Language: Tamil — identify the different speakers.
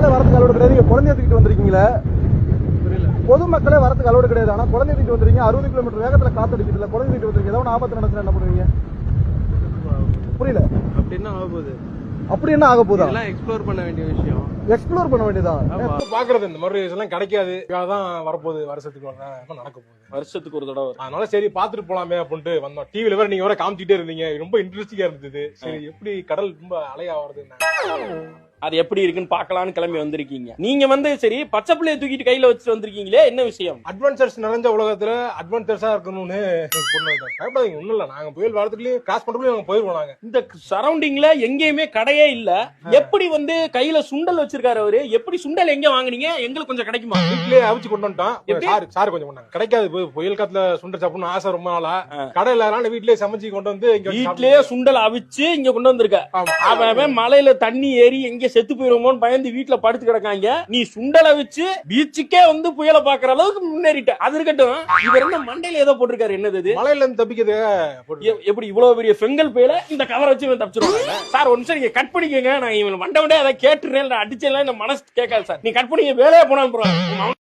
Speaker 1: பொதுமக்களே வரதுக்கு அலோடு கிடையாது. குழந்தைய தூக்கிட்டு வந்திருக்கீங்களே, பொதுமக்களே வரதுக்கு அலோடு கிடையாது. ஆனா குழந்தைய தூக்கிட்டு வந்துருக்கீங்க. 60 கிலோமீட்டர் வேகத்துல காத்தடிக்கிறதுல குழந்தைய தூக்கிட்டு வந்திருக்கீங்க. ஏதாவது ஆபத்து நடந்துச்சுன்னா என்ன பண்ணுவீங்க? புரியல. அப்படி என்ன ஆக போதா?
Speaker 2: எக்ஸ்ப்ளோர் பண்ண வேண்டிய விஷயம்.
Speaker 1: எக்ஸ்ப்ளோர் பண்ண வேண்டியதான்.
Speaker 3: பாக்குறது இந்த மாதிரி எல்லாம் கிடைக்காது. தான் வரப்போகுது, வருஷத்துக்கு நடக்க போகுது,
Speaker 2: வருஷத்துக்கு ஒரு தடவை.
Speaker 3: அதனால சரி பாத்துட்டு போலாமே அப்படின்ட்டு வந்தோம். டிவில வேற நீங்க வேற காமிச்சிட்டே இருந்தீங்க, ரொம்ப இன்ட்ரெஸ்டிங்கா இருந்தது. சரி எப்படி கடல் ரொம்ப அலையா வருது,
Speaker 2: அது எப்படி இருக்குன்னு பாக்கலாம்னு கிளம்பி வந்திருக்கீங்க. நீங்க வந்து சரி பச்சை பிள்ளைய தூக்கிட்டு கையில வச்சுட்டு வந்திருக்கீங்களே, என்ன விஷயம்?
Speaker 3: அட்வென்ச்சர்ஸ் நிறைஞ்ச உலகத்துல அட்வென்ச்சர்ஸா இருக்கணும்னு பயப்படாதீங்க. ஒண்ணும் இல்ல, நாங்க புயல் வாரத்துலயும் கிராஸ் பண்றதுலயும் நாங்க போயிருவோம். நாங்க
Speaker 2: இந்த சரௌண்டிங்ல எங்கேயுமே கடையே இல்ல. எப்படி வந்து கையில சுண்டல் வச்சிருக்காரு அவரு? எப்படி சுண்டல் எங்க வாங்குனீங்க? எங்களுக்கு கொஞ்சம் கிடைக்குமா?
Speaker 3: வீட்லயே அவிச்சு கொண்டு வந்துட்டோம். சார் கொஞ்சம் பண்ணாங்க. கிடைக்காது, புயல் காத்துல சுண்டல் சாப்பிடணும் ஆசை ரொம்ப நாளா. கடையில வீட்லயே சமைச்சு கொண்டு வந்து
Speaker 2: வீட்லயே சுண்டல் அவிச்சு இங்க கொண்டு வந்திருக்க. அவன் மலையில தண்ணி ஏறி எங்க செத்து போயிருமோன்னு பயந்து வீட்டுல படுத்து கிடக்காங்க. நீ சுண்டலை வச்சு பீச்சுக்கே வந்து புயலை பாக்குற அளவுக்கு முன்னேறிட்ட. அது இருக்கட்டும், இவர் என்ன மண்டையில ஏதோ போட்டிருக்காரு? என்னது?
Speaker 3: மலையில இருந்து தப்பிக்கிறது.
Speaker 2: எப்படி இவ்வளவு பெரிய செங்கல் புயல இந்த கவரை வச்சு தப்பிச்சிருவாங்க? சார் ஒரு நிமிஷம் நீங்க கட் பண்ணிக்கங்க. நான் இவன் மண்டை அதை கேட்டுறேன், அடிச்சேன், இந்த மனசு கேட்காது சார். நீ கட் பண்ணிக்க, வேலையா போனா